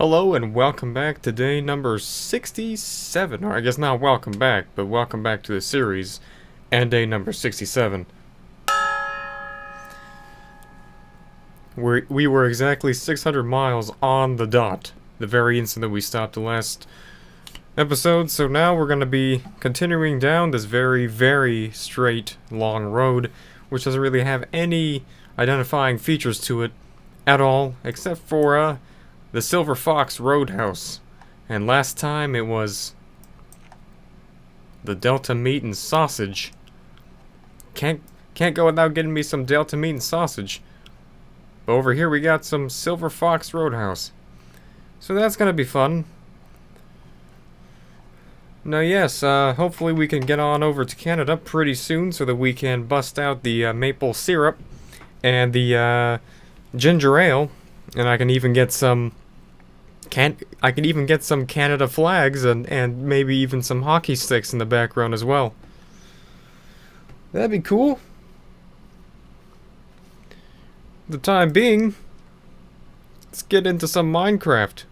Hello and welcome back to day number 67, or I guess not welcome back, but welcome back to the series, and day number 67. We were exactly 600 miles on the dot, the very instant that we stopped the last episode, so now we're going to be continuing down this very, very straight, long road, which doesn't really have any identifying features to it at all, except for, the Silver Fox Roadhouse. And last time it was the Delta meat and sausage. Can't go without getting me some Delta meat and sausage. But over here we got some Silver Fox Roadhouse. So that's gonna be fun. Now yes, hopefully we can get on over to Canada pretty soon so that we can bust out the maple syrup and the ginger ale. And I can even get some Canada flags and maybe even some hockey sticks in the background as well. That'd be cool. The time being, let's get into some Minecraft.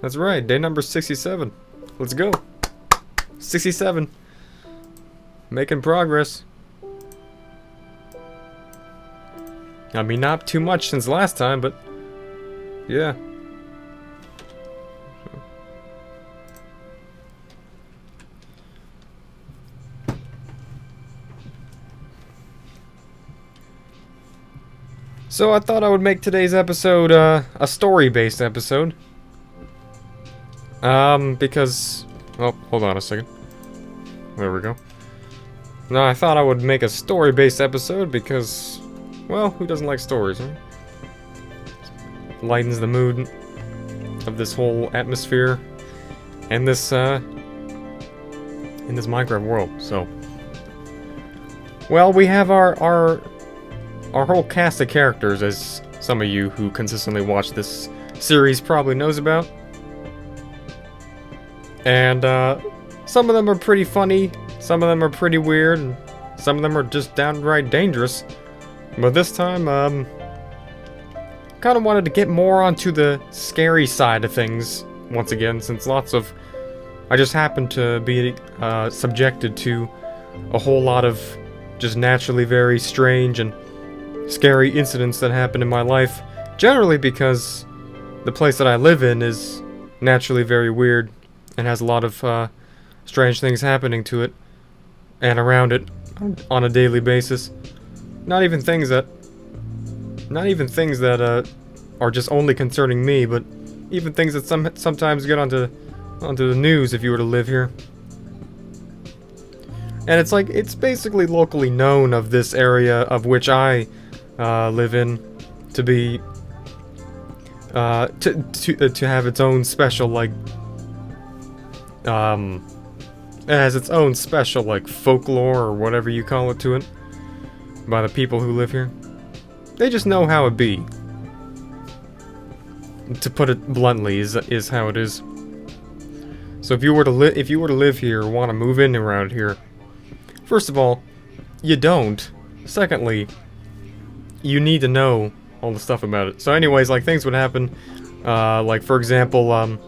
That's right, day number 67. Let's go. 67. Making progress. I mean, not too much since last time, but yeah. So I thought I would make today's episode a story-based episode. Because... oh, hold on a second. There we go. No, I thought I would make a story-based episode because... well, who doesn't like stories, huh? Lightens the mood of this whole atmosphere and this in this Minecraft world. So, well, we have our whole cast of characters, as some of you who consistently watch this series probably knows about, and some of them are pretty funny, some of them are pretty weird, and some of them are just downright dangerous. But this time, kind of wanted to get more onto the scary side of things once again, since I just happen to be subjected to a whole lot of just naturally very strange and scary incidents that happen in my life, generally because the place that I live in is naturally very weird and has a lot of strange things happening to it and around it on a daily basis. Not even things that are just only concerning me, but even things that sometimes get onto the news if you were to live here. And it's basically locally known of this area of which I live in to be to have its own special it has its own special folklore or whatever you call it to it by the people who live here. They just know how it be. To put it bluntly, is how it is. So if you were to live here or want to move in around here, first of all, you don't. Secondly, you need to know all the stuff about it. So anyways, things would happen, for example,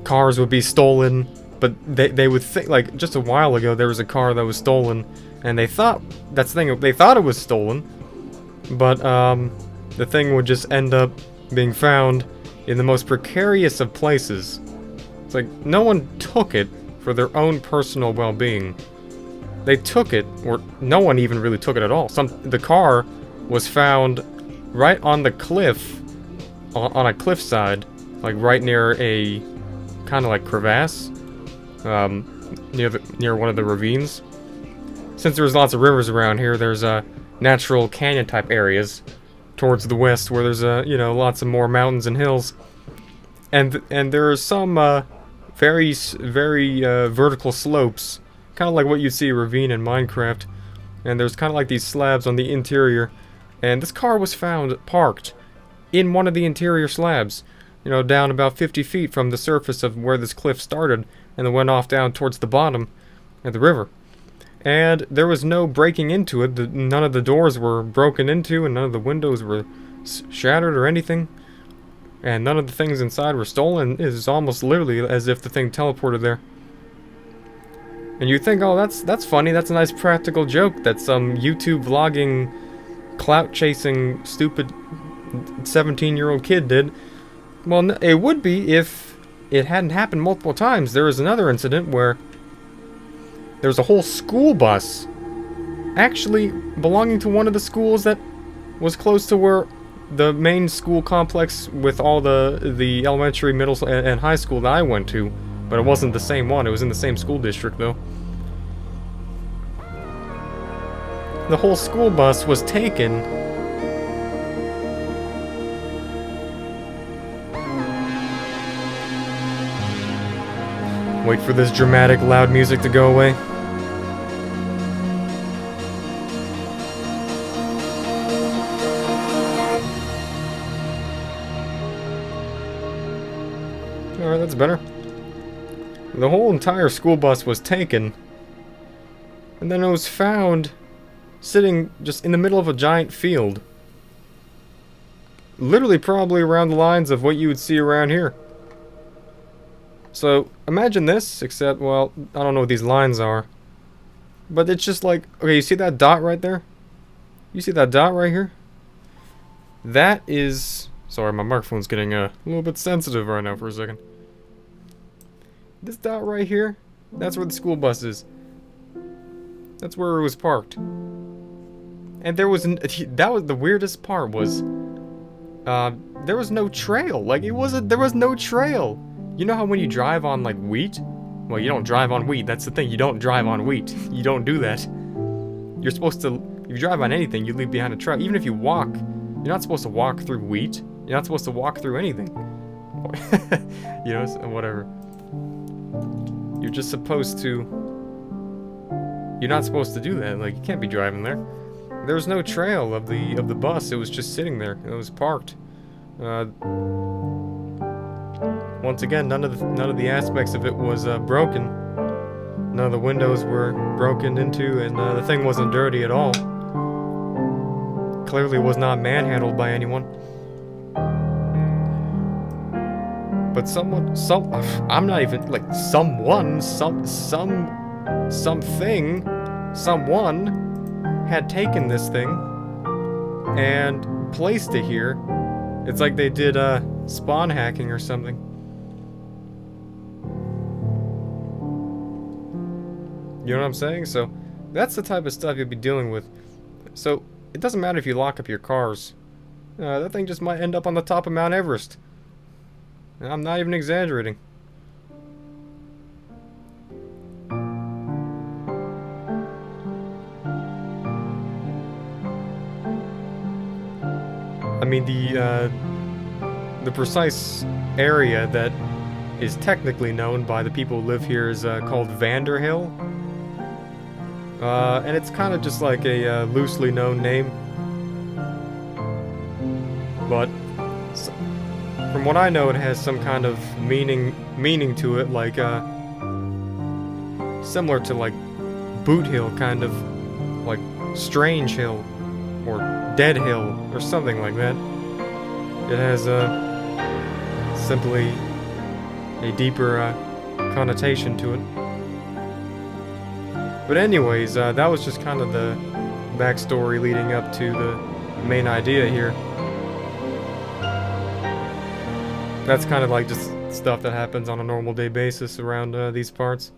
cars would be stolen, but they would think, just a while ago there was a car that was stolen, and they thought it was stolen, but the thing would just end up being found in the most precarious of places. It's like no one took it for their own personal well-being. They took it, or no one even really took it at all. The car was found right on the cliff, on a cliffside, right near a kind of crevasse, near one of the ravines. Since there's lots of rivers around here, there's natural canyon type areas towards the west where there's lots of more mountains and hills, and there are some very vertical slopes, kind of like what you see a ravine in Minecraft, and there's kind of these slabs on the interior, and this car was found parked in one of the interior slabs, down about 50 feet from the surface of where this cliff started, and then went off down towards the bottom of the river. And there was no breaking into it. None of the doors were broken into, and none of the windows were shattered or anything. And none of the things inside were stolen. It's almost literally as if the thing teleported there. And you think, oh, that's funny. That's a nice practical joke that some YouTube vlogging, clout-chasing, stupid 17-year-old kid did. Well, it would be if it hadn't happened multiple times. There was another incident where there was a whole school bus actually belonging to one of the schools that was close to where the main school complex with all the elementary, middle, and high school that I went to. But it wasn't the same one. It was in the same school district, though. The whole school bus was taken. Wait for this dramatic, loud music to go away. Alright, that's better. The whole entire school bus was taken, and then it was found sitting just in the middle of a giant field. Literally probably around the lines of what you would see around here. So, imagine this, except, well, I don't know what these lines are. But it's just like, okay, you see that dot right there? You see that dot right here? That is... Sorry, my microphone's getting a little bit sensitive right now for a second. This dot right here, that's where the school bus is. That's where it was parked. And there was... that was the weirdest part was... there was no trail. Like, it wasn't... There was no trail. You know how when you drive on, like, wheat? Well, you don't drive on wheat. That's the thing. You don't drive on wheat. You don't do that. You're supposed to... If you drive on anything, you leave behind a trail. Even if you walk, you're not supposed to walk through wheat. You're not supposed to walk through anything. You know, whatever. You're just supposed to... You're not supposed to do that. Like, you can't be driving there. There was no trail of the bus. It was just sitting there. It was parked. Once again, none of the aspects of it was broken. None of the windows were broken into, and the thing wasn't dirty at all. Clearly was not manhandled by anyone. But I'm not even, like, someone had taken this thing and placed it here. It's like they did spawn hacking or something. You know what I'm saying? So that's the type of stuff you'll be dealing with. So it doesn't matter if you lock up your cars. That thing just might end up on the top of Mount Everest. And I'm not even exaggerating. I mean, the precise area that is technically known by the people who live here is called Vanderhill. And it's kind of just like a loosely known name. But from what I know, it has some kind of meaning to it, like similar to like Boot Hill, kind of like Strange Hill or Dead Hill or something like that. It has simply a deeper connotation to it. But anyways, that was just kind of the backstory leading up to the main idea here. That's kind of like just stuff that happens on a normal day basis around these parts.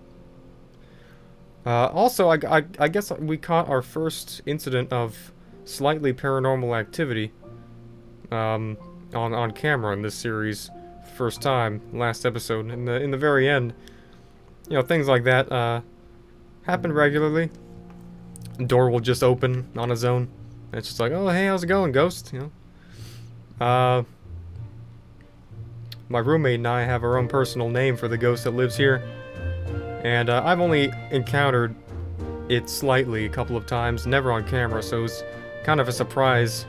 Also, I guess we caught our first incident of slightly paranormal activity on camera in this series. First time, last episode. In the very end, you know, things like that happen regularly. Door will just open on its own. It's just like, oh, hey, how's it going, ghost? You know. My roommate and I have our own personal name for the ghost that lives here. And I've only encountered it slightly a couple of times, never on camera, so it was kind of a surprise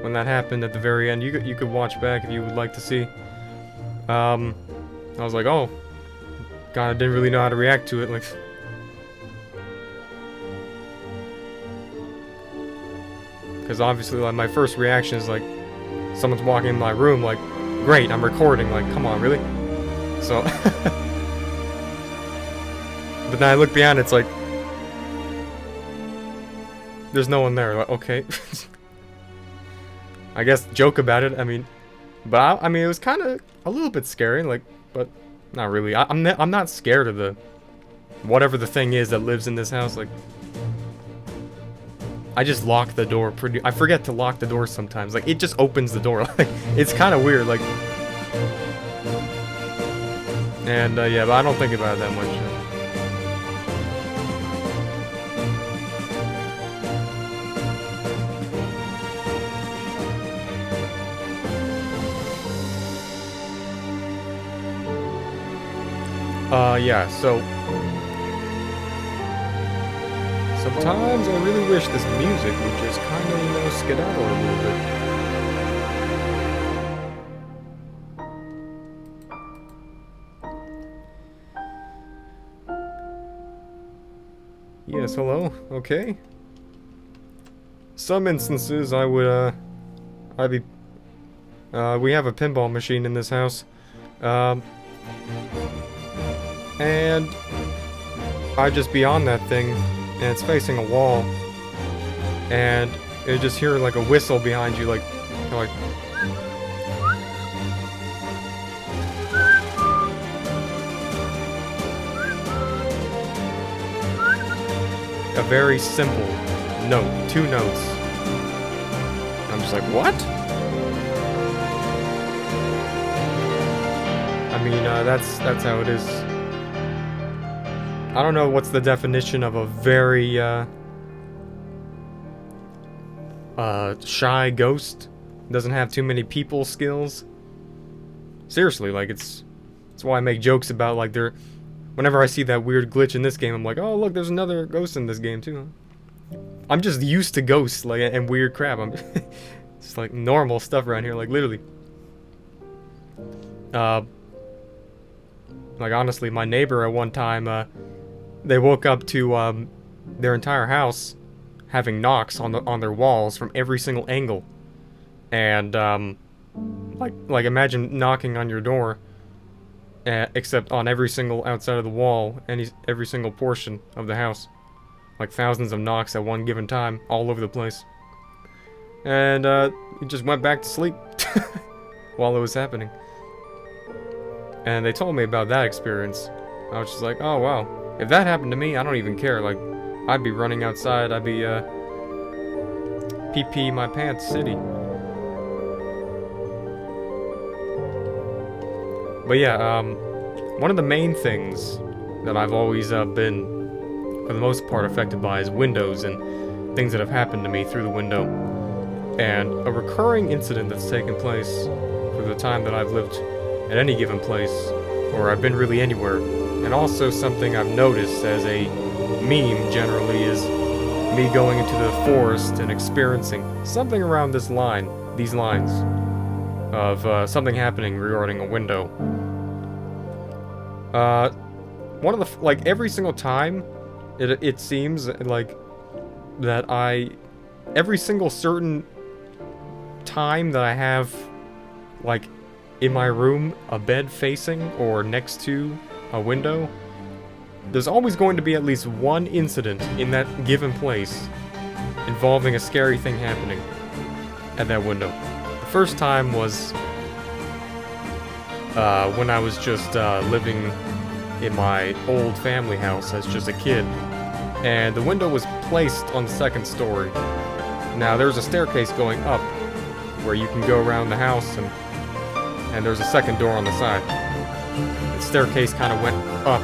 when that happened at the very end. You could watch back if you would like to see. I was like, oh, God, I didn't really know how to react to it. Like, because obviously, like, my first reaction is like, someone's walking in my room, like, great, I'm recording, like, come on, really? So, but then I look behind, it's like, there's no one there, like, okay. I guess joke about it, I mean, but I mean, it was kind of a little bit scary, like, but not really. I'm not scared of the, whatever the thing is that lives in this house, like, I just lock the door I forget to lock the door sometimes, like, it just opens the door, like, it's kind of weird, like, and, yeah, but I don't think about it that much. Yeah, so sometimes I really wish this music would just kind of, you know, skedaddle a little bit. Yes, hello? Okay. Some instances I would, I'd be, we have a pinball machine in this house. And I'd just be on that thing, and it's facing a wall, and you just hear like a whistle behind you, like, a very simple note, 2 notes. I'm just like, what? I mean, that's how it is. I don't know what's the definition of a very, shy ghost. Doesn't have too many people skills. Seriously, like, it's why I make jokes about, like, whenever I see that weird glitch in this game, I'm like, oh, look, there's another ghost in this game, too. I'm just used to ghosts, like, and weird crap. It's, like, normal stuff around here, like, literally. Like, honestly, my neighbor at one time, they woke up to their entire house having knocks on their walls from every single angle, and like imagine knocking on your door, except on every single outside of the wall, every single portion of the house, like thousands of knocks at one given time, all over the place, and he just went back to sleep while it was happening, and they told me about that experience. I was just like, oh wow. If that happened to me, I don't even care. Like, I'd be running outside. I'd be, pee my pants city. But yeah, one of the main things that I've always been, for the most part, affected by is windows and things that have happened to me through the window. And a recurring incident that's taken place for the time that I've lived at any given place, or I've been really anywhere, and also something I've noticed as a meme generally is me going into the forest and experiencing something around these lines of something happening regarding a window. One of the, like, every single time, it seems like that every single certain time that I have, like, in my room, a bed facing or next to a window, there's always going to be at least one incident in that given place involving a scary thing happening at that window. The first time was when I was just living in my old family house as just a kid, and the window was placed on the 2nd story. Now there's a staircase going up where you can go around the house, and there's a 2nd door on the side. The staircase kind of went up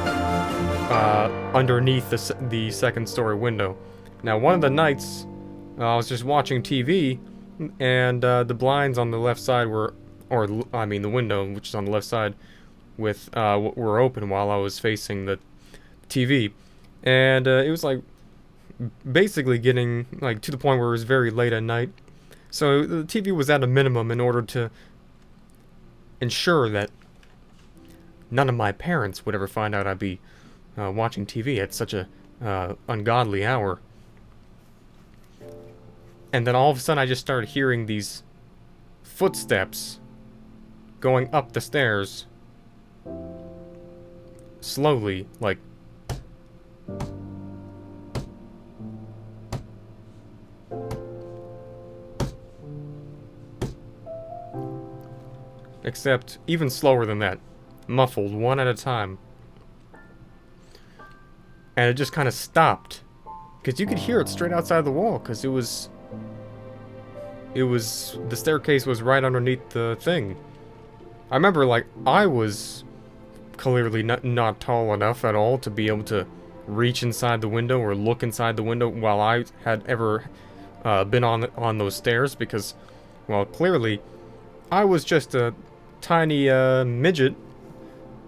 underneath the 2nd story window. Now, one of the nights, I was just watching TV, and the blinds on the left side the window, which is on the left side, were open while I was facing the TV, and it was like basically getting like to the point where it was very late at night. So the TV was at a minimum in order to ensure that none of my parents would ever find out I'd be watching TV at such a ungodly hour. And then all of a sudden I just started hearing these footsteps going up the stairs. Slowly, like... Except, even slower than that. Muffled, one at a time. And it just kind of stopped. Because you could hear it straight outside the wall, because it was... the staircase was right underneath the thing. I remember, like, I was clearly not tall enough at all to be able to reach inside the window or look inside the window while I had ever been on those stairs, because, well, clearly, I was just a tiny midget.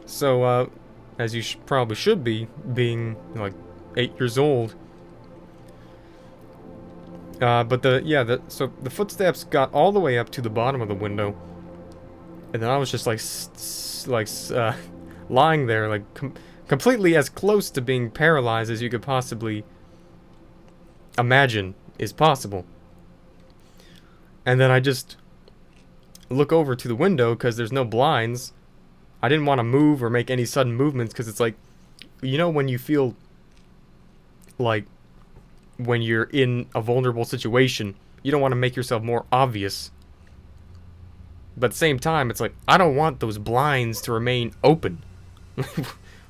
So, as you probably should be, being, like, 8 years old. But so the footsteps got all the way up to the bottom of the window, and then I was just like, lying there, like completely as close to being paralyzed as you could possibly imagine is possible. And then I just look over to the window because there's no blinds. I didn't want to move or make any sudden movements because it's like, you know, when you feel like when you're in a vulnerable situation, you don't want to make yourself more obvious. But at the same time, it's like, I don't want those blinds to remain open.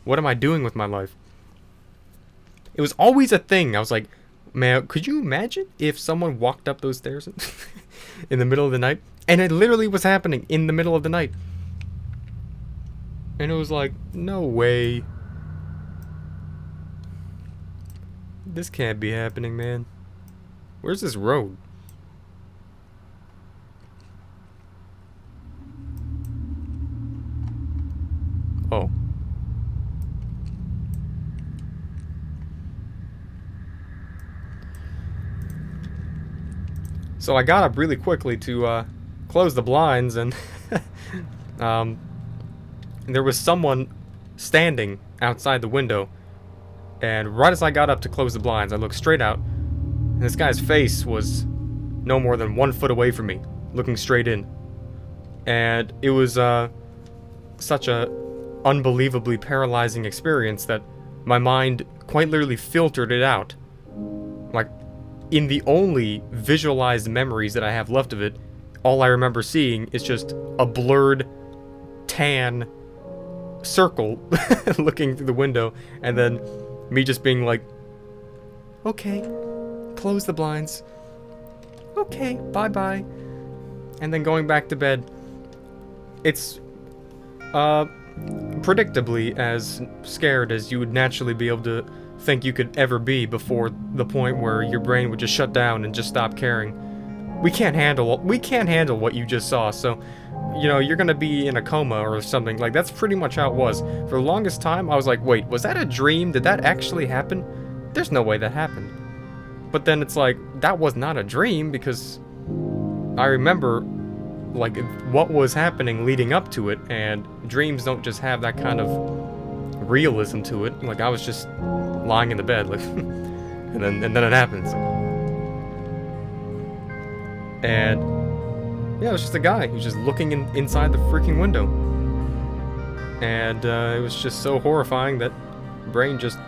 What am I doing with my life? It was always a thing. I was like, man, could you imagine if someone walked up those stairs in the middle of the night? And it literally was happening in the middle of the night. And it was like, no way. This can't be happening, man. Where's this road? Oh. So I got up really quickly to close the blinds, and there was someone standing outside the window. And right as I got up to close the blinds, I looked straight out, and this guy's face was no more than 1 foot away from me, looking straight in. And it was such a unbelievably paralyzing experience that my mind quite literally filtered it out. Like, in the only visualized memories that I have left of it, all I remember seeing is just a blurred, tan circle looking through the window, and then me just being like, okay, close the blinds. Okay, bye-bye. And then going back to bed. It's, predictably as scared as you would naturally be able to think you could ever be before the point where your brain would just shut down and just stop caring. We can't handle what you just saw, so, you know, you're gonna be in a coma or something. Like, that's pretty much how it was. For the longest time, I was like, wait, was that a dream? Did that actually happen? There's no way that happened. But then it's like, that was not a dream, because I remember, like, what was happening leading up to it, and dreams don't just have that kind of realism to it. Like, I was just lying in the bed, like, and then it happens. And yeah, it was just a guy who's just looking inside the freaking window. And it was just so horrifying that brain just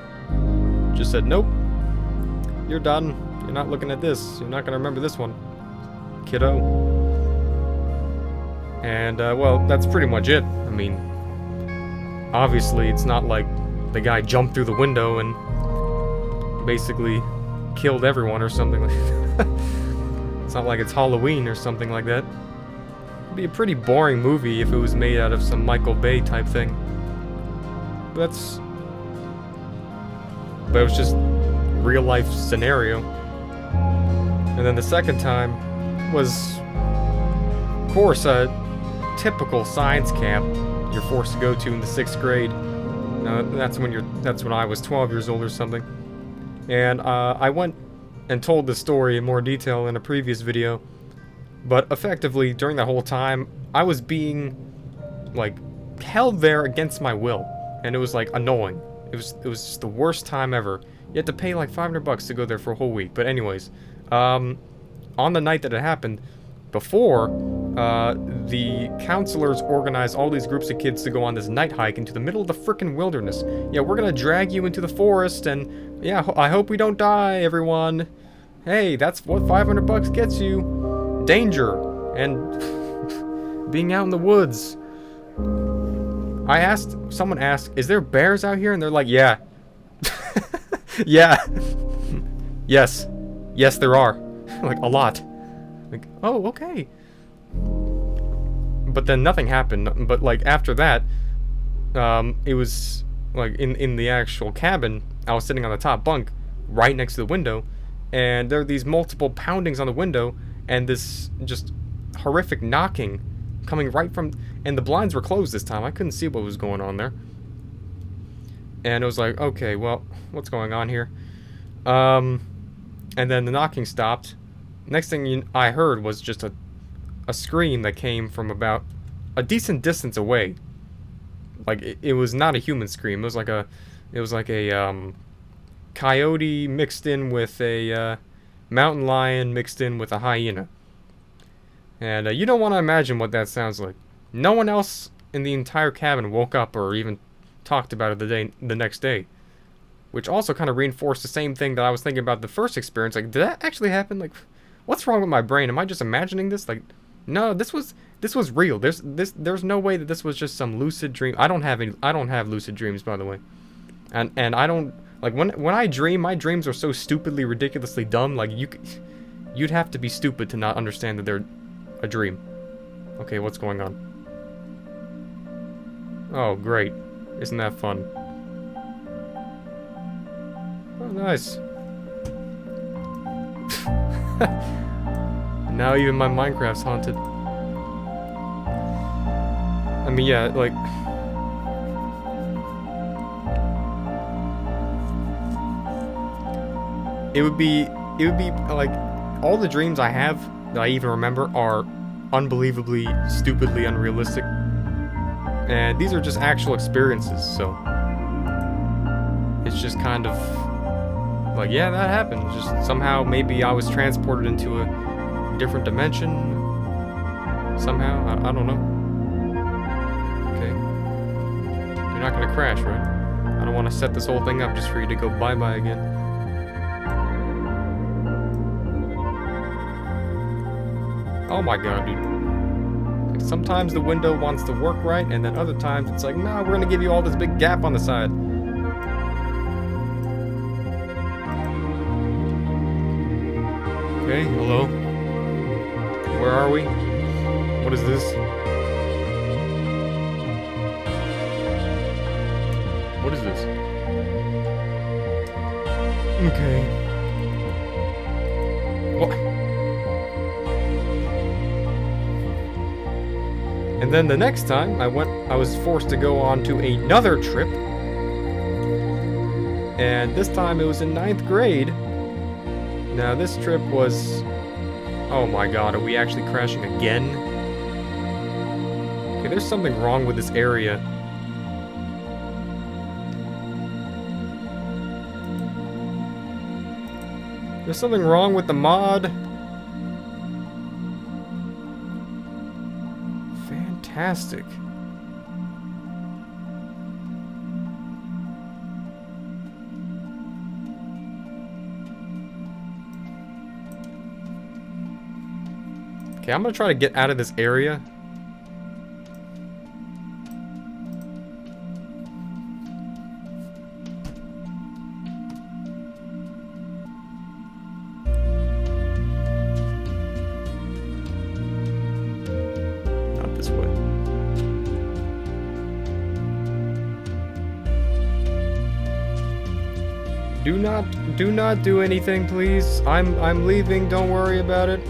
said, nope, you're done. You're not looking at this. You're not going to remember this one, kiddo. And, well, that's pretty much it. I mean, obviously, it's not like the guy jumped through the window and basically killed everyone or something like that. It's not like it's Halloween or something like that. It'd be a pretty boring movie if it was made out of some Michael Bay type thing. But it was just real life scenario. And then the second time was, of course, a typical science camp you're forced to go to in the 6th grade. That's when I was 12 years old or something. And I went and told the story in more detail in a previous video. But effectively, during that whole time, I was being, like, held there against my will. And it was, like, annoying. It was just the worst time ever. You had to pay, like, $500 to go there for a whole week. But anyways, on the night that it happened, before, the counselors organize all these groups of kids to go on this night hike into the middle of the frickin' wilderness. Yeah, we're gonna drag you into the forest, and yeah, I hope we don't die, everyone. Hey, that's what 500 bucks gets you. Danger and being out in the woods. Someone asked, is there bears out here? And they're like, yeah. Yeah. Yes. Yes, there are. Like, a lot. Like, oh, okay. But then nothing happened. But, like, after that, it was, like, in the actual cabin, I was sitting on the top bunk, right next to the window, and there are these multiple poundings on the window, and this just horrific knocking coming right from... And the blinds were closed this time. I couldn't see what was going on there. And it was like, okay, well, what's going on here? And then the knocking stopped. Next thing I heard was just a scream that came from about a decent distance away. Like, it was not a human scream. It was like a coyote mixed in with a mountain lion mixed in with a hyena. And you don't want to imagine what that sounds like. No one else in the entire cabin woke up or even talked about it the next day. Which also kind of reinforced the same thing that I was thinking about the first experience. Like, did that actually happen? Like, what's wrong with my brain? Am I just imagining this? Like, no, this was real. There's no way that this was just some lucid dream. I don't have lucid dreams, by the way. And I don't, like, when I dream, my dreams are so stupidly, ridiculously dumb. Like, you'd have to be stupid to not understand that they're a dream. Okay, what's going on? Oh, great. Isn't that fun? Oh, nice. Now even my Minecraft's haunted. I mean, yeah, like... It would be, like, all the dreams I have that I even remember are unbelievably, stupidly unrealistic. And these are just actual experiences, so... It's just kind of... Like, yeah, that happened. Just somehow, maybe I was transported into a different dimension. Somehow, I don't know. Okay. You're not gonna crash, right? I don't want to set this whole thing up just for you to go bye-bye again. Oh my god, dude. Like, sometimes the window wants to work right, and then other times it's like, nah, we're gonna give you all this big gap on the side. Okay, hello? Where are we? What is this? What is this? Okay. What? And then the next time I was forced to go on to another trip. And this time it was in 9th grade. Now this trip was... Oh my god, are we actually crashing again? Okay, there's something wrong with this area. There's something wrong with the mod. Fantastic. Okay, I'm gonna try to get out of this area. Not this way. Do not do anything, please. I'm leaving, don't worry about it.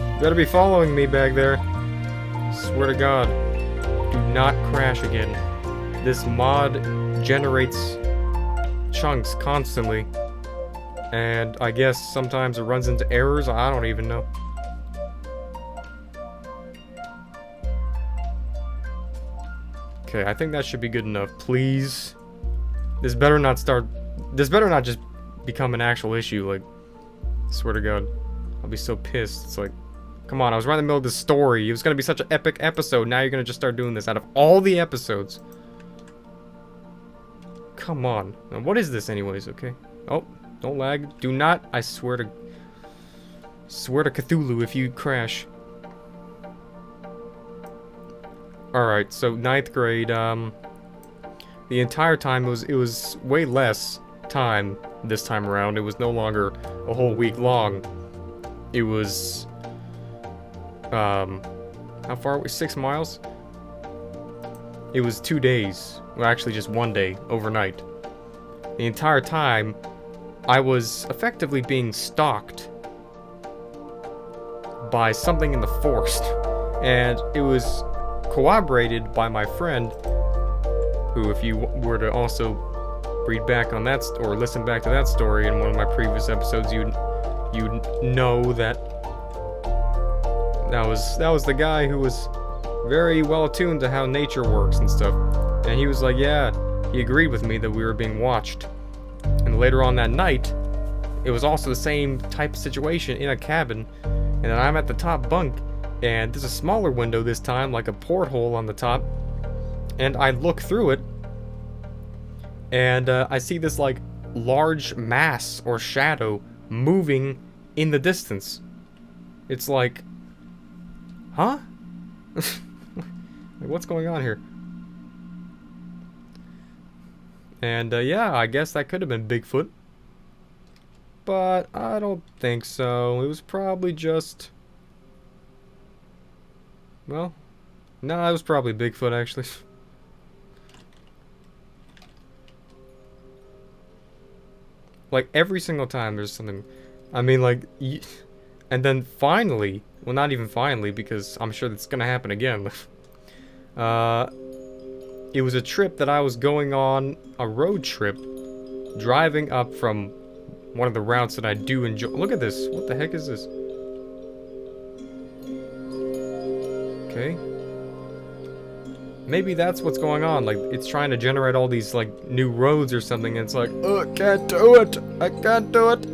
You better be following me back there. Swear to God. Do not crash again. This mod generates chunks constantly. And I guess sometimes it runs into errors. I don't even know. Okay, I think that should be good enough. Please. This better not just become an actual issue, like, swear to God. I'll be so pissed. It's like, come on, I was right in the middle of this story. It was gonna be such an epic episode. Now you're gonna just start doing this out of all the episodes. Come on. Now, what is this anyways, okay? Oh, don't lag. Do not, I swear to Cthulhu if you crash. Alright, so 9th grade, the entire time it was way less time this time around. It was no longer a whole week long. It was, how far? 6 miles? It was 2 days. Well, actually just 1 day, overnight. The entire time, I was effectively being stalked by something in the forest. And it was corroborated by my friend, who, if you were to also read back on that, or listen back to that story in one of my previous episodes, you'd know that that was the guy who was very well attuned to how nature works and stuff. And he was like, yeah, he agreed with me that we were being watched. And later on that night, it was also the same type of situation in a cabin, and then I'm at the top bunk, and there's a smaller window this time, like a porthole on the top, and I look through it, and I see this, like, large mass or shadow moving in the distance. It's like, huh? Like, what's going on here? And yeah, I guess that could have been Bigfoot, but I don't think so. It was probably just, well, no, it was probably Bigfoot, actually. Like, every single time there's something, I mean, like, and then finally, well, not even finally, because I'm sure that's gonna happen again. It was a trip that I was going on, a road trip, driving up from one of the routes that I do enjoy. Look at this. What the heck is this? Okay. Maybe that's what's going on. Like, it's trying to generate all these, like, new roads or something, and it's like, oh, I can't do it. I can't do it.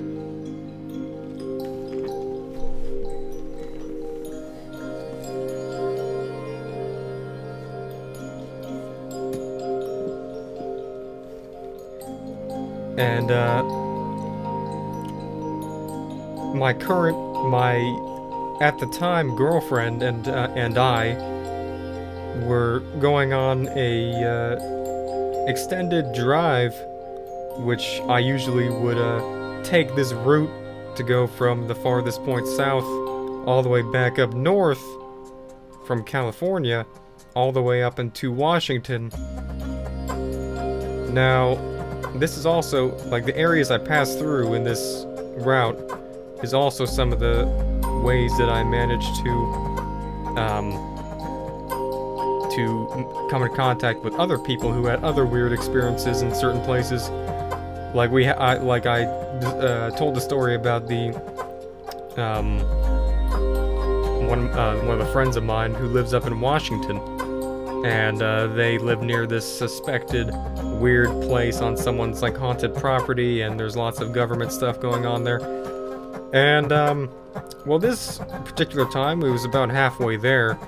And, my, at the time, girlfriend and I were going on a extended drive, which I usually would take this route to go from the farthest point south all the way back up north from California all the way up into Washington. Now, this is also, like, the areas I pass through in this route is also some of the ways that I managed to come in contact with other people who had other weird experiences in certain places. Like I told the story about the one of the friends of mine who lives up in Washington, and they live near this suspected weird place on someone's, like, haunted property, and there's lots of government stuff going on there. And well, this particular time, it was about halfway there.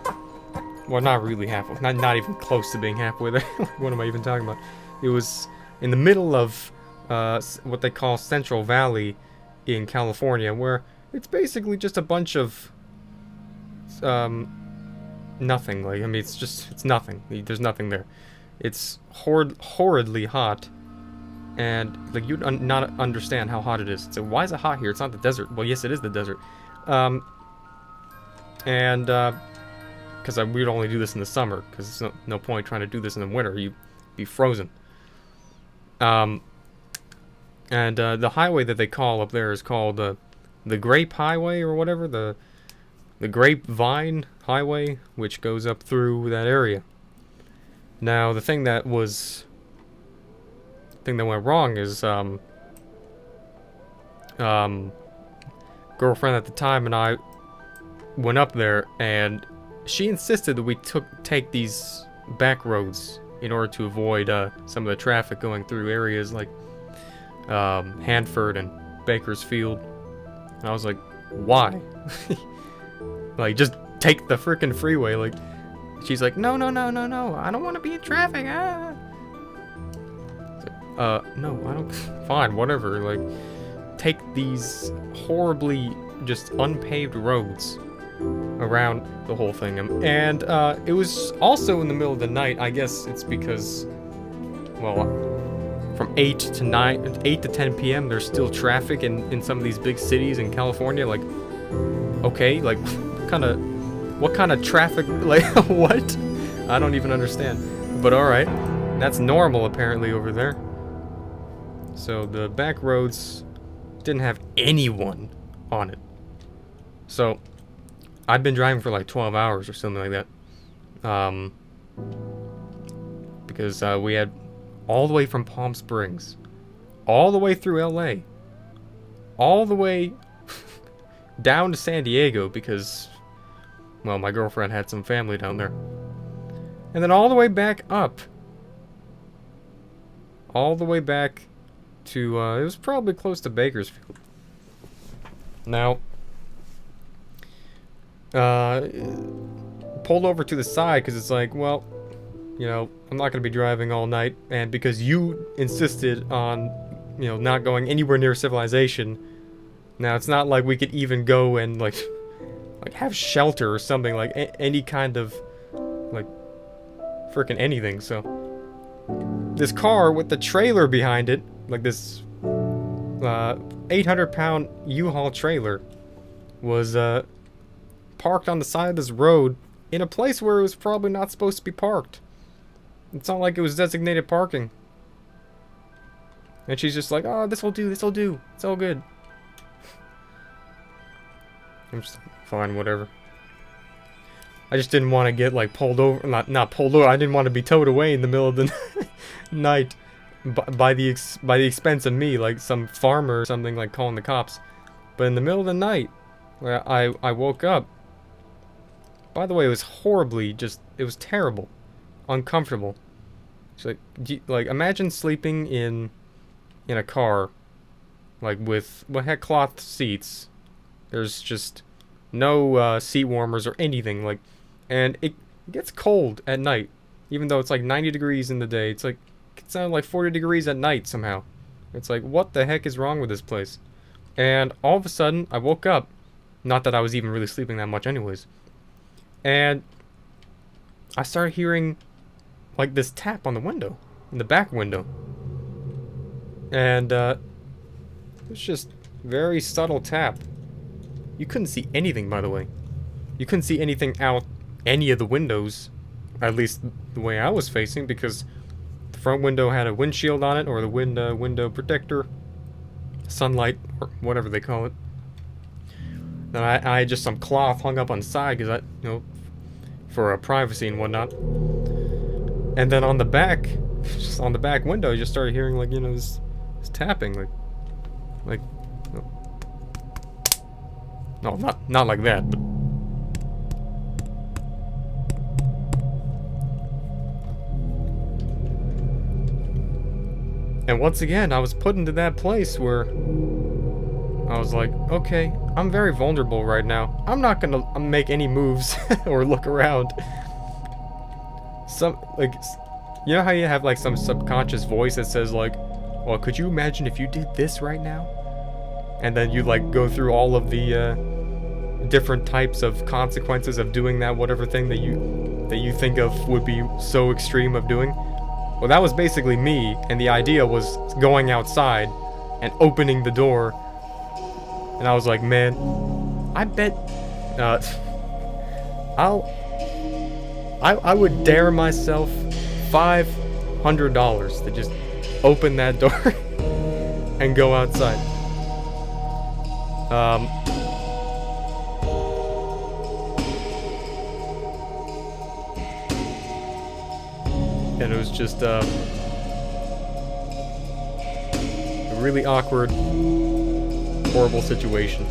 Well, not really halfway, not even close to being halfway there. What am I even talking about? It was in the middle of what they call Central Valley in California, where it's basically just a bunch of nothing. Like, I mean, it's nothing. There's nothing there. It's horridly hot, and, like, you'd not understand how hot it is. So why is it hot here? It's not the desert. Well, yes, it is the desert. Because we'd only do this in the summer, because there's no point trying to do this in the winter. You'd be frozen. And the highway that they call up there is called the Grape Highway or whatever, the Grapevine Highway, which goes up through that area. Now, the thing that went wrong is girlfriend at the time and I went up there, and she insisted that we take these back roads in order to avoid some of the traffic going through areas like Hanford and Bakersfield. And I was like, why? Like, just take the frickin' freeway. Like, she's like, no, no, no, no, no, I don't want to be in traffic. Ah. Like, no, I don't. Fine, whatever. Like, take these horribly just unpaved roads around the whole thing. And it was also in the middle of the night. I guess it's because, well, from 8 to 10 p.m. there's still traffic in some of these big cities in California. Like, okay, like, what kind of traffic, like, what? I don't even understand. But alright, that's normal apparently over there. So the back roads didn't have anyone on it. So I'd been driving for like 12 hours or something like that. Because we had all the way from Palm Springs, all the way through LA, all the way down to San Diego because, well, my girlfriend had some family down there. And then all the way back up. All the way back to, it was probably close to Bakersfield. Now, pulled over to the side because it's like, well, you know, I'm not going to be driving all night. And because you insisted on, you know, not going anywhere near civilization, now it's not like we could even go and, like have shelter or something, like any kind of, like, frickin' anything. So this car with the trailer behind it, like this 800-pound U-Haul trailer, was parked on the side of this road in a place where it was probably not supposed to be parked. It's not like it was designated parking. And she's just like, oh, this'll do, it's all good. I'm just fine, whatever. I just didn't want to get, like, pulled over, not pulled over, I didn't want to be towed away in the middle of the night by the expense of me, like some farmer or something, like calling the cops. But in the middle of the night, where I woke up. By the way, it was horribly, it was terrible, uncomfortable. So, like, imagine sleeping in a car, like, with, well, had cloth seats. There's just no seat warmers or anything, like, and it gets cold at night, even though it's like 90 degrees in the day. It's like, it sounds like 40 degrees at night somehow. It's like, what the heck is wrong with this place? And all of a sudden, I woke up, not that I was even really sleeping that much anyways, and I started hearing, like, this tap on the window, in the back window. And it was just very subtle tap. You couldn't see anything, by the way. You couldn't see anything out any of the windows, at least the way I was facing, because the front window had a windshield on it, or the window protector, sunlight, or whatever they call it. Then I had just some cloth hung up on the side, because for privacy and whatnot. And then on the back, just on the back window, I just started hearing, like, this tapping, like, no, not like that, but. And once again, I was put into that place where I was like, okay, I'm very vulnerable right now. I'm not gonna make any moves or look around. You know how you have, like, some subconscious voice that says, like, well, could you imagine if you did this right now? And then you, like, go through all of the different types of consequences of doing that whatever thing that you think of would be so extreme of doing. Well, that was basically me, and the idea was going outside and opening the door. And I was like, man, I bet I would dare myself $500 to just open that door and go outside. And it was just a really awkward, horrible situation.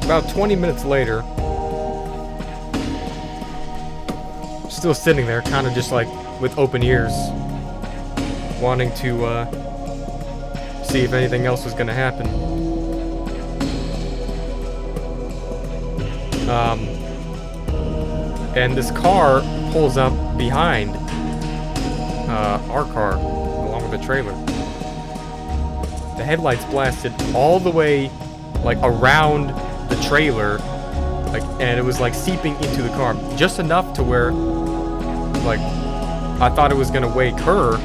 About 20 minutes later, still sitting there, kind of just like with open ears, wanting to see if anything else was going to happen. And this car pulls up behind our car, along with the trailer. The headlights blasted all the way, like, around the trailer, like, and it was like seeping into the car, just enough to where, like, I thought it was gonna wake her,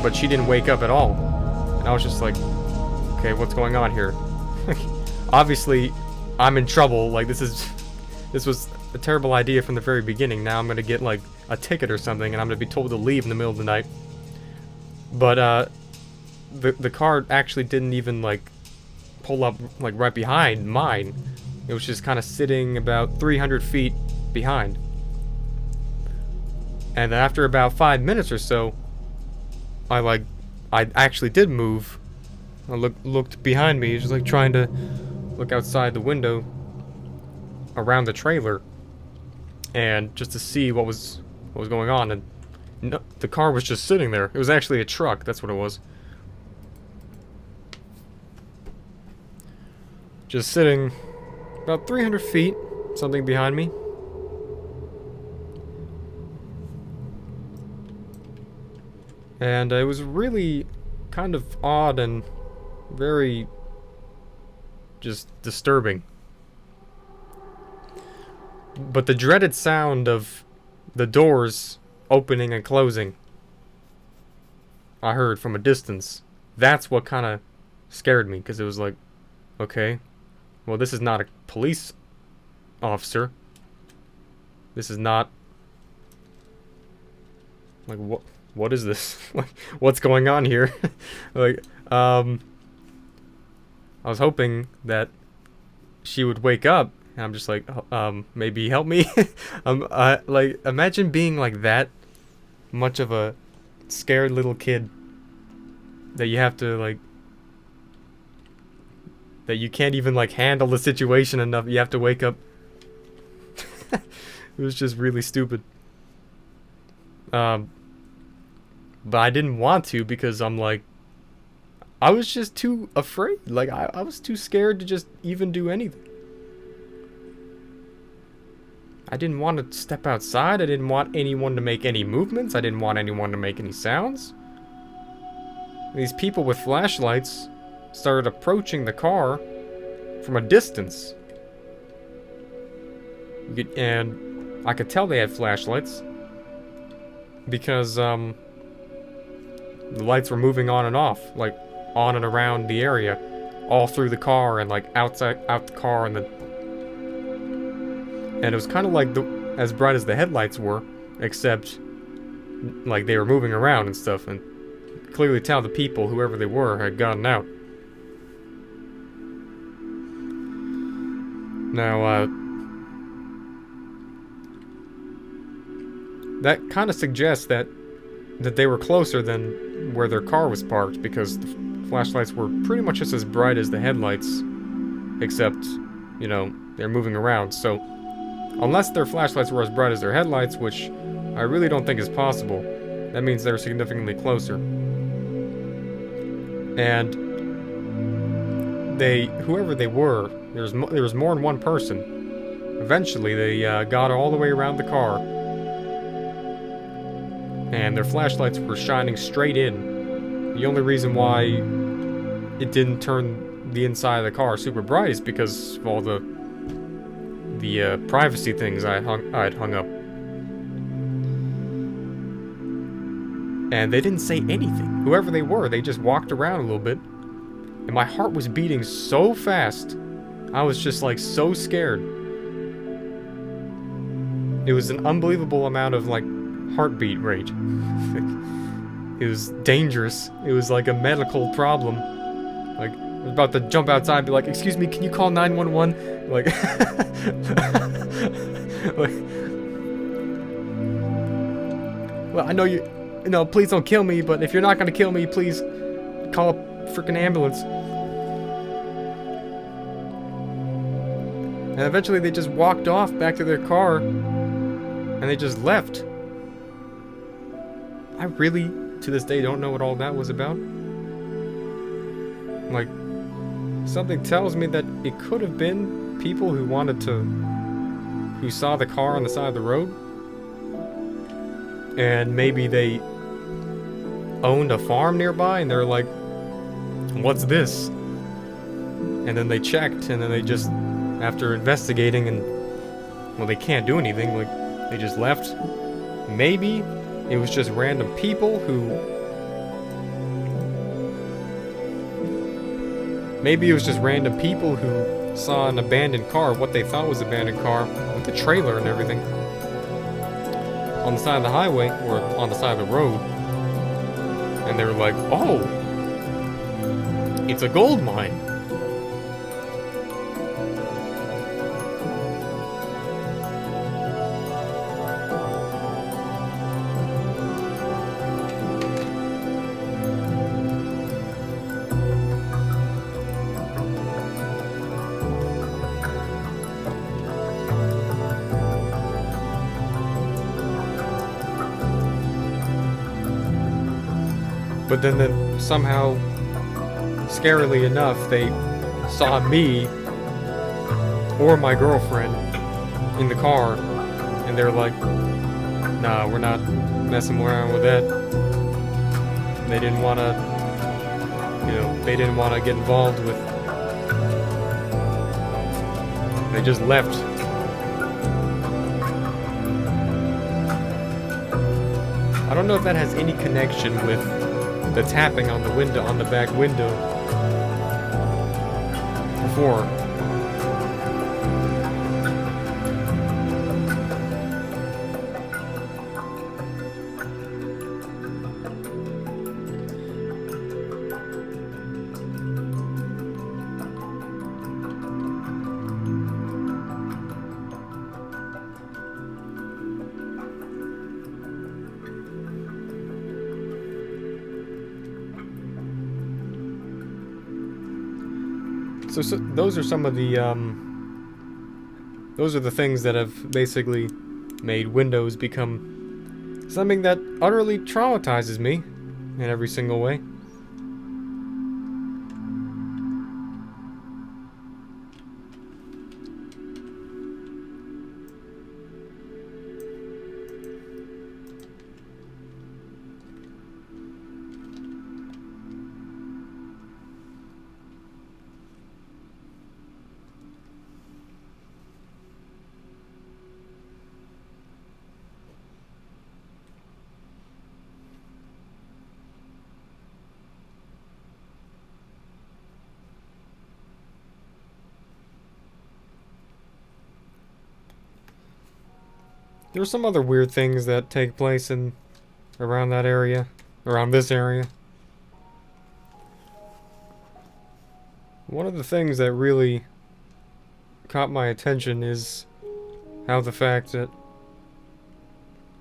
but she didn't wake up at all. And I was just like, okay, what's going on here? Obviously, I'm in trouble. Like, this was a terrible idea from the very beginning. Now I'm gonna get, like, a ticket or something, and I'm gonna be told to leave in the middle of the night. But the car actually didn't even, like, pull up, like, right behind mine. It was just kind of sitting about 300 feet behind. And then after about 5 minutes or so, I actually did move. I looked behind me, just like trying to look outside the window around the trailer, and just to see what was going on. And no, the car was just sitting there. It was actually a truck. That's what it was. Just sitting about 300 feet, something behind me. And it was really kind of odd and very just disturbing. But the dreaded sound of the doors opening and closing, I heard from a distance. That's what kind of scared me, because it was like, okay, well, this is not a police officer. This is not, like, what is this? Like, what's going on here? Like, I was hoping that she would wake up, and I'm just like, maybe help me. Like, imagine being like that much of a scared little kid that you have to, like, that you can't even, like, handle the situation enough. You have to wake up. It was just really stupid. But I didn't want to, because I'm like, I was just too afraid. Like, I was too scared to just even do anything. I didn't want to step outside. I didn't want anyone to make any movements. I didn't want anyone to make any sounds. These people with flashlights started approaching the car from a distance. And I could tell they had flashlights, because the lights were moving on and off, like on and around the area, all through the car and like out the car, and it was kind of like as bright as the headlights were, except like they were moving around and stuff, and clearly tell the people, whoever they were, had gotten out. Now, that kind of suggests that they were closer than where their car was parked, because the flashlights were pretty much just as bright as the headlights, except, you know, they're moving around. So, unless their flashlights were as bright as their headlights, which I really don't think is possible, that means they're significantly closer. And whoever they were, there was more than one person. Eventually, they got all the way around the car, and their flashlights were shining straight in. The only reason why it didn't turn the inside of the car super bright is because of all the privacy things I had hung up. And they didn't say anything. Whoever they were, they just walked around a little bit. And my heart was beating so fast. I was just like so scared. It was an unbelievable amount of like heartbeat rate. It was dangerous. It was like a medical problem. Like, I was about to jump outside and be like, "Excuse me, can you call 911?" Like, like, well, I know you know, please don't kill me, but if you're not gonna kill me, please call a freaking ambulance. And eventually they just walked off back to their car. And they just left. I really, to this day, don't know what all that was about. Like, something tells me that it could have been people who wanted to... who saw the car on the side of the road. And maybe they owned a farm nearby and they're like, what's this? And then they checked and then they just, after investigating and, well, they can't do anything, like, they just left. Maybe it was just random people who... Maybe it was just random people who saw an abandoned car, what they thought was an abandoned car, with the trailer and everything, on the side of the highway, or on the side of the road. And they were like, oh, it's a gold mine. But then somehow, scarily enough, they saw me or my girlfriend in the car, and they're like, nah, we're not messing around with that. They didn't want to, they didn't want to get involved with... They just left. I don't know if that has any connection with the tapping on the window, on the back window before. So those are some of the, those are the things that have basically made Windows become something that utterly traumatizes me in every single way. There's some other weird things that take place in around that area, around this area. One of the things that really caught my attention is how the fact that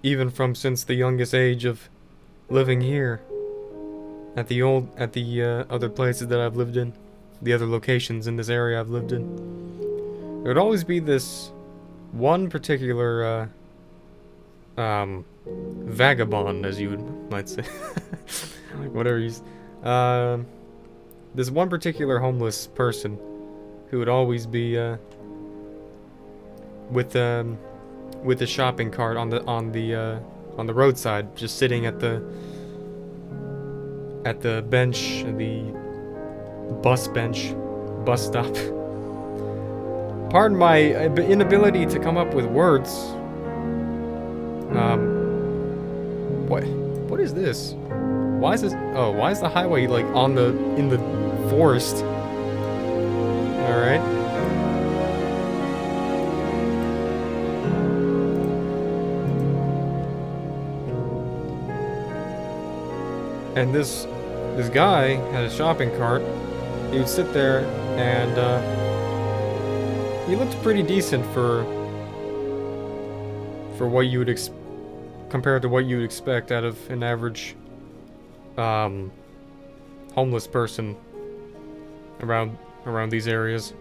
even from since the youngest age of living here at the other places that I've lived in, the other locations in this area I've lived in, there would always be this one particular vagabond, as you might say. Whatever he's... this one particular homeless person who would always be with a shopping cart on the roadside, just sitting at the bench, the bus stop. Pardon my inability to come up with words. What is this? Why is this? Oh, why is the highway like in the forest? All right. And this guy had a shopping cart. He would sit there and he looked pretty decent for what you would compared to what you would expect out of an average homeless person around these areas.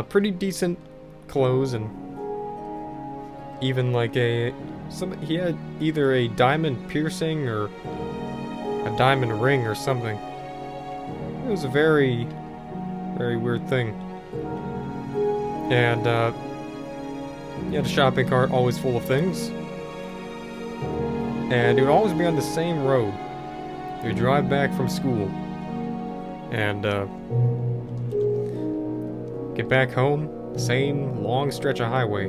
Pretty decent clothes and even like he had either a diamond piercing or a diamond ring or something. It was a very, very weird thing. And he had a shopping cart always full of things. And it would always be on the same road. He would drive back from school and get back home, same long stretch of highway.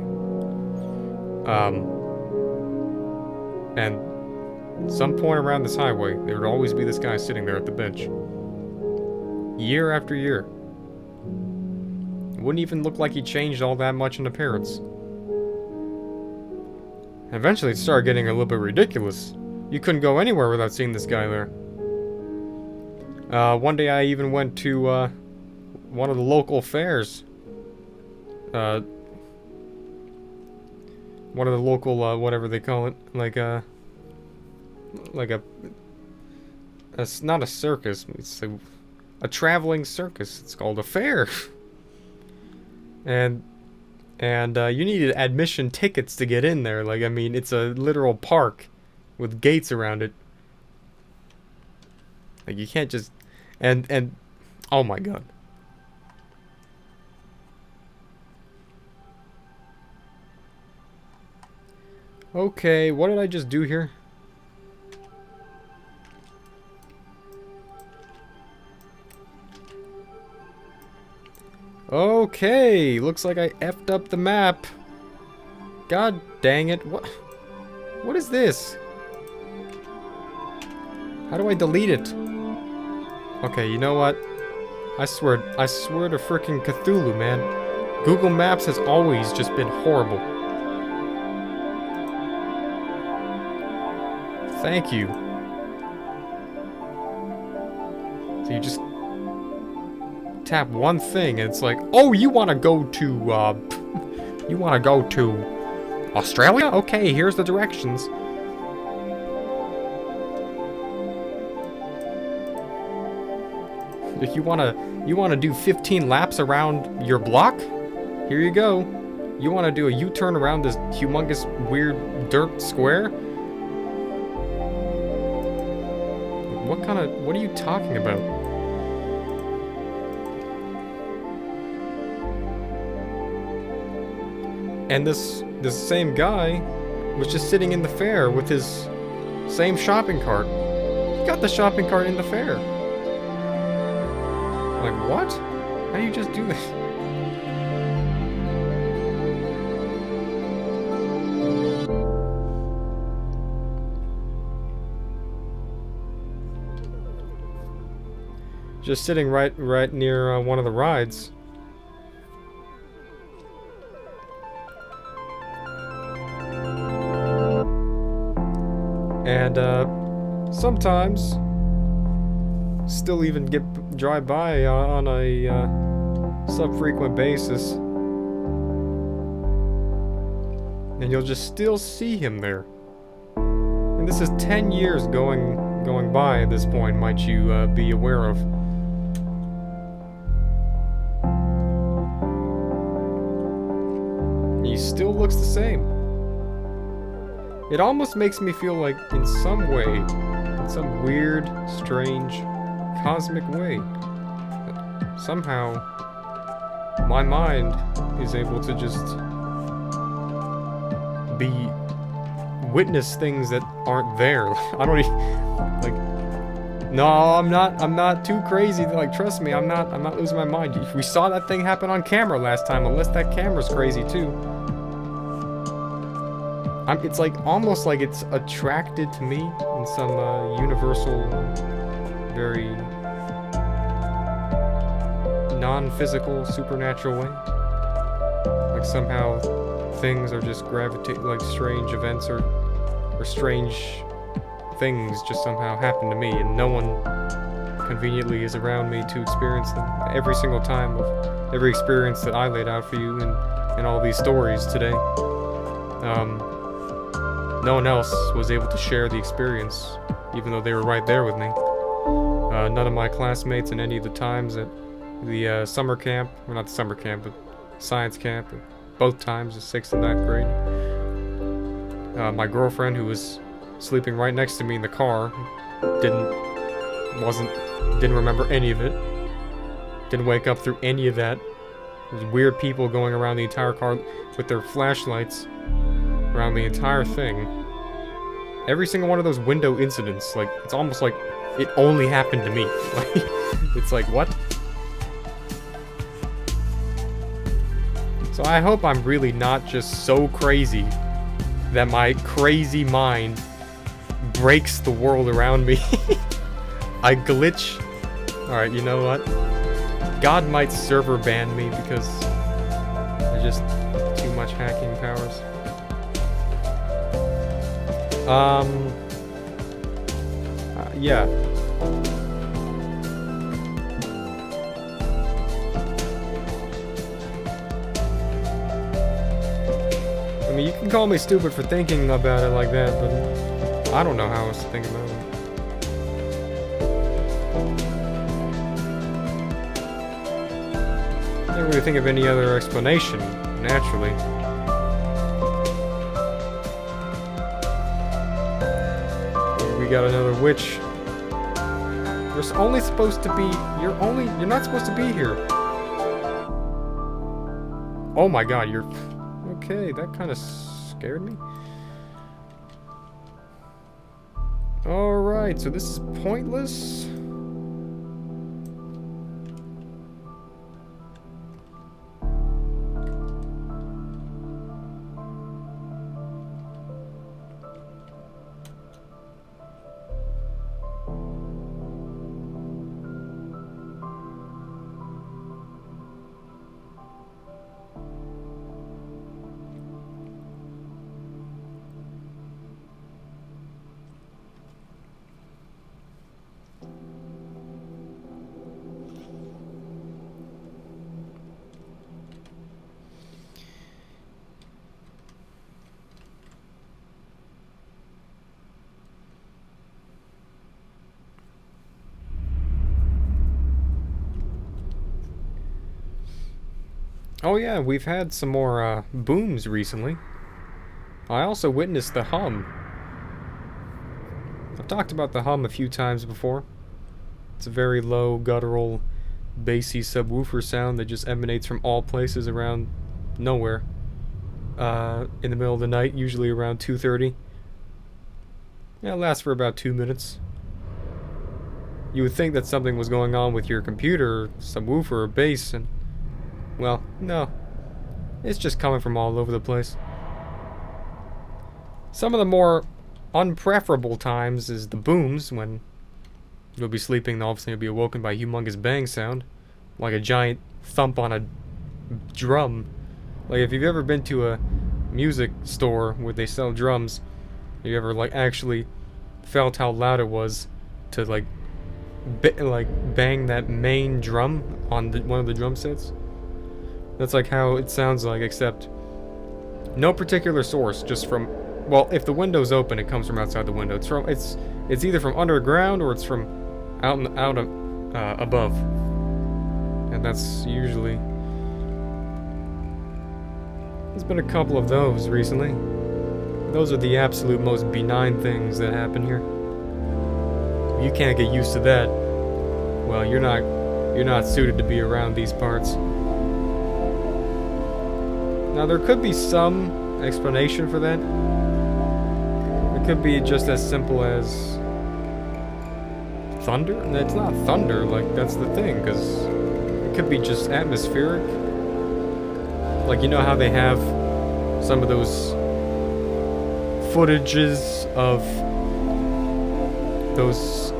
And some point around this highway, there would always be this guy sitting there at the bench. Year after year. It wouldn't even look like he changed all that much in appearance. Eventually it started getting a little bit ridiculous. You couldn't go anywhere without seeing this guy there. One day I even went to one of the local fairs. One of the local, whatever they call it, like a not a circus, it's a traveling circus. It's called a fair. and you needed admission tickets to get in there. Like, I mean, it's a literal park with gates around it. Like, you can't just, and, oh my god. Okay, what did I just do here? Okay, looks like I effed up the map. God dang it, what is this? How do I delete it? Okay, you know what? I swear to frickin' Cthulhu, man. Google Maps has always just been horrible. Thank you. So you just tap one thing and it's like, oh, you want to go to Australia? Okay, here's the directions. If you want to do 15 laps around your block, here you go. You want to do a U-turn around this humongous weird dirt square? What are you talking about? And this same guy was just sitting in the fair with his same shopping cart. He got the shopping cart in the fair. Like, what? How do you just do this? Just sitting right near one of the rides. And sometimes still even drive by on a sub-frequent basis, and you'll just still see him there. And this is 10 years going by at this point, might you be aware of. He still looks the same. It almost makes me feel like, in some way, in some weird, strange, cosmic way, somehow my mind is able to just witness things that aren't there. I don't even, like, no, I'm not too crazy. Like, trust me, I'm not losing my mind. We saw that thing happen on camera last time, unless that camera's crazy too. It's like, almost like it's attracted to me in some universal, very non-physical, supernatural way. Like somehow things are just like strange events or strange things just somehow happen to me, and no one conveniently is around me to experience them. Every single time of every experience that I laid out for you in all these stories today. No one else was able to share the experience, even though they were right there with me. None of my classmates in any of the times that the summer camp, well, not the summer camp, but science camp, both times, the 6th and 9th grade. My girlfriend, who was sleeping right next to me in the car, didn't remember any of it. Didn't wake up through any of that. There's weird people going around the entire car with their flashlights around the entire thing. Every single one of those window incidents, like, it's almost like it only happened to me. Like, it's like, what? So I hope I'm really not just so crazy that my crazy mind breaks the world around me. I glitch. Alright, you know what? God might server ban me because I just too much hacking powers. Yeah. I mean, you can call me stupid for thinking about it like that, but I don't know how else to think about it. I can't really think of any other explanation, naturally. We got another witch. There's only supposed to be... You're not supposed to be here. Oh my god, you're... Okay, that kind of scared me. Alright, so this is pointless. Oh yeah, we've had some more booms recently. I also witnessed the hum. I've talked about the hum a few times before. It's a very low, guttural, bassy subwoofer sound that just emanates from all places around nowhere. In the middle of the night, usually around 2:30. Yeah, it lasts for about 2 minutes. You would think that something was going on with your computer, subwoofer, or bass, and... well, no. It's just coming from all over the place. Some of the more unpreferable times is the booms, when you'll be sleeping and all of a sudden you'll be awoken by a humongous bang sound. Like a giant thump on a drum. Like if you've ever been to a music store where they sell drums, you ever like actually felt how loud it was to like bang that main drum on one of the drum sets? That's like how it sounds like, except no particular source, just from, well, if the window's open, it comes from outside the window. It's either from underground or it's from out above, and that's usually. There's been a couple of those recently. Those are the absolute most benign things that happen here. If you can't get used to that, well, you're not suited to be around these parts. Now, there could be some explanation for that. It could be just as simple as thunder. And it's not thunder, like, that's the thing, because it could be just atmospheric. Like, you know how they have some of those footages of those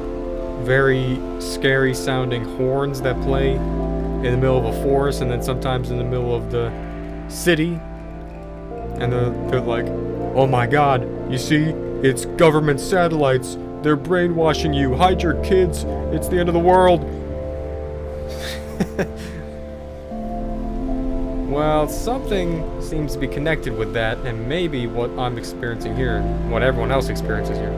very scary sounding horns that play in the middle of a forest and then sometimes in the middle of the city, and they're like, oh my god, you see, it's government satellites, they're brainwashing you, hide your kids, it's the end of the world. Well, something seems to be connected with that, and maybe what I'm experiencing here, what everyone else experiences here.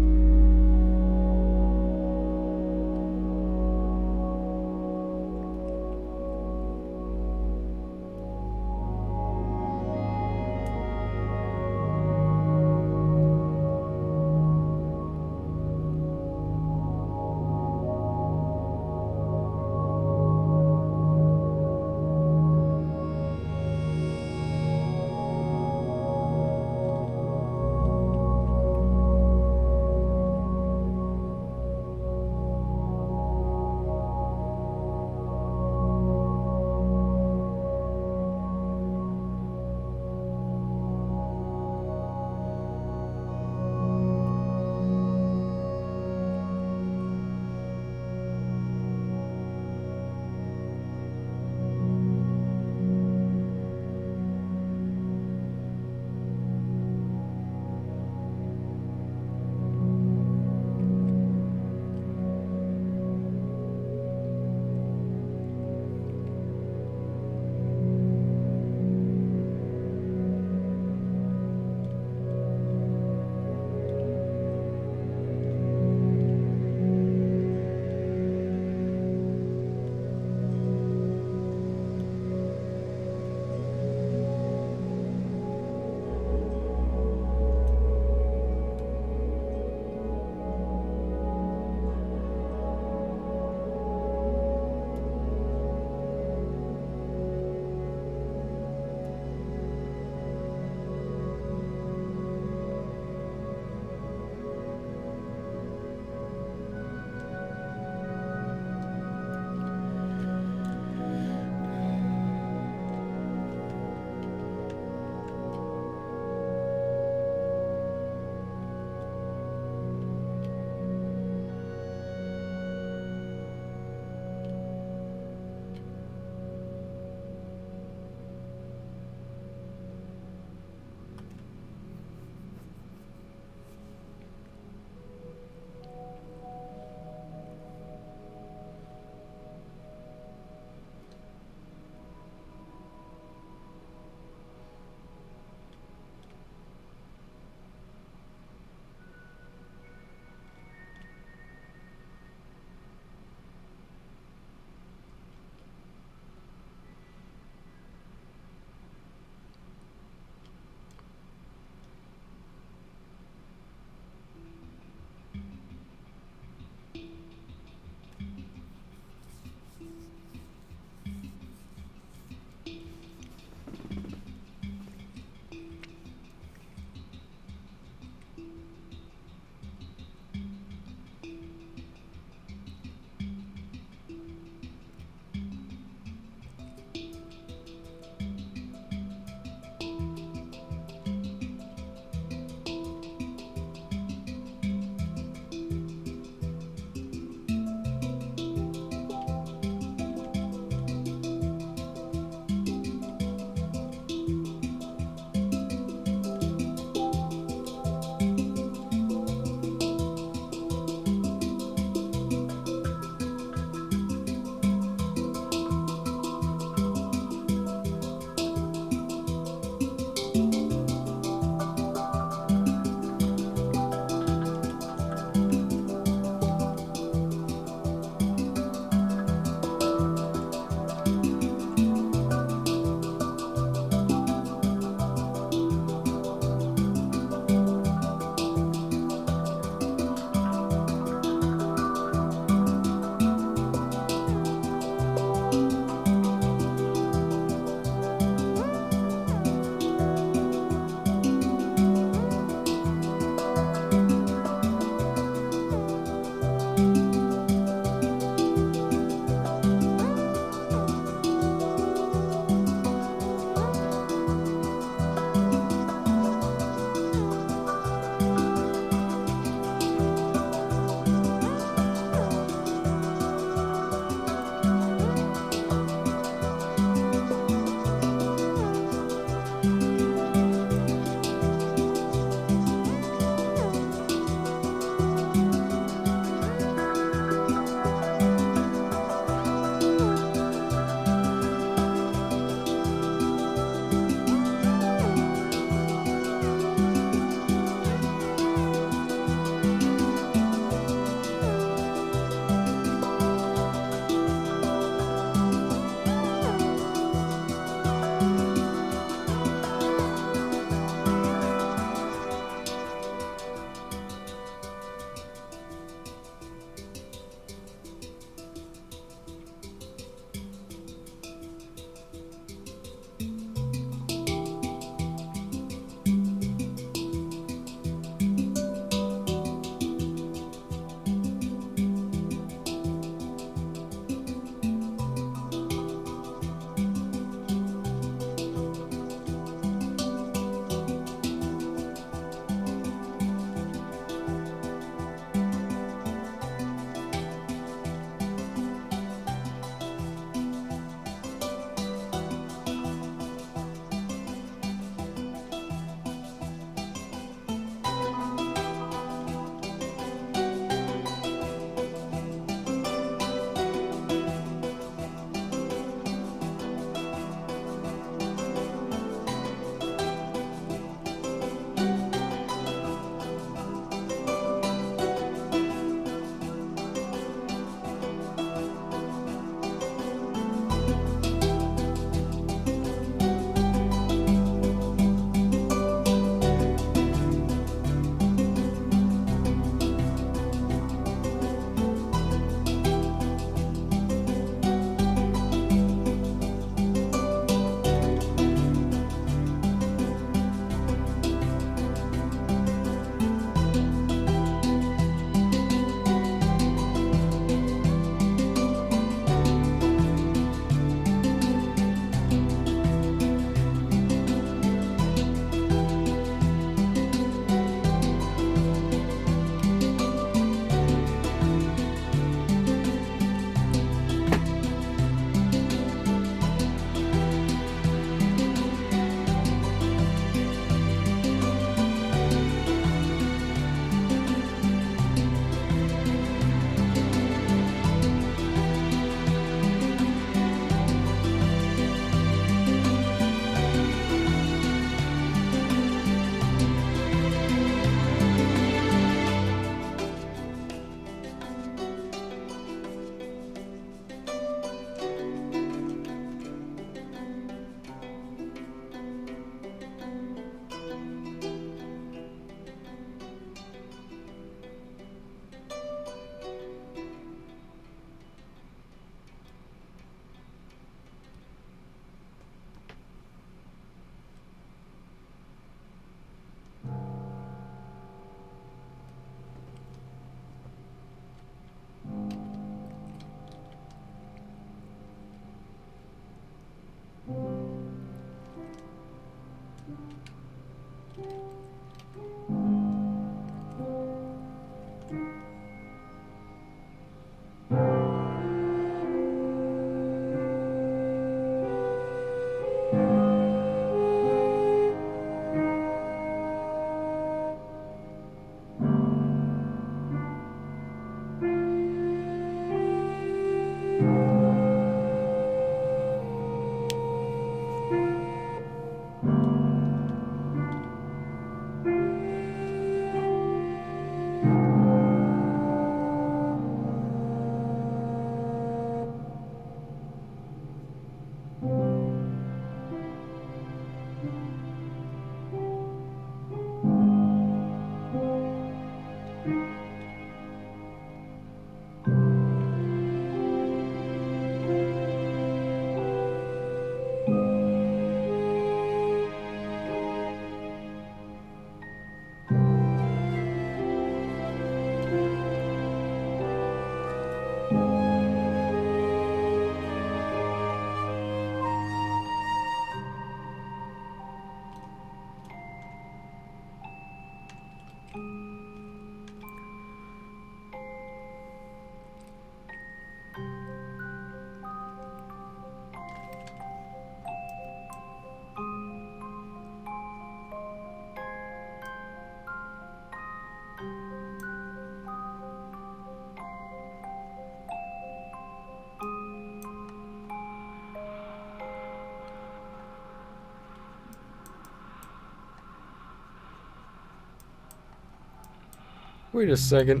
Wait a second.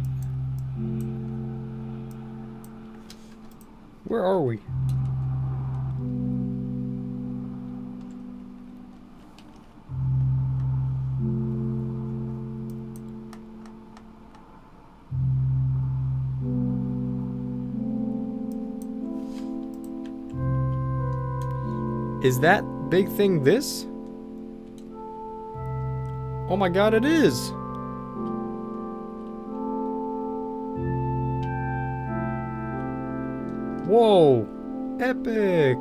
Where are we? Is that big thing this? Oh my god, it is! Whoa! Epic!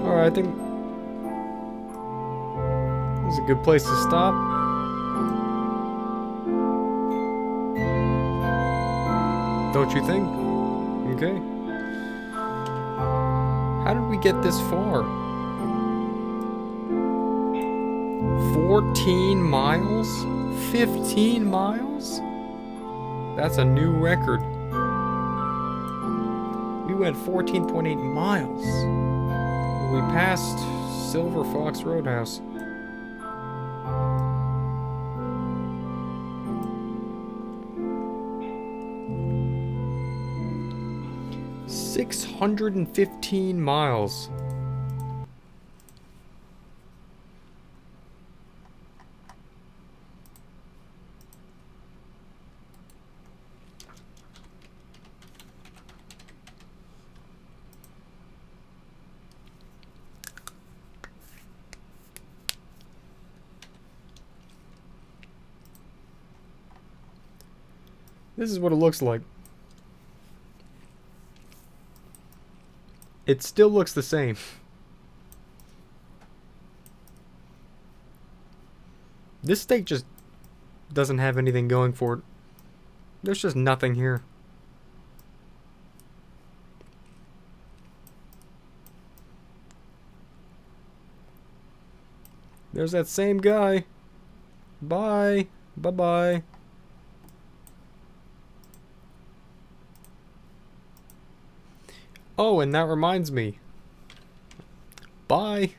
Alright, I think this is a good place to stop. Don't you think? Okay. How did we get this far? 14 miles? 15 miles? That's a new record. We went 14.8 miles. We passed Silver Fox Roadhouse. $615 miles. This is what it looks like. It still looks the same. This state just doesn't have anything going for it. There's just nothing here. There's that same guy. Bye. Bye-bye. Oh, and that reminds me. Bye.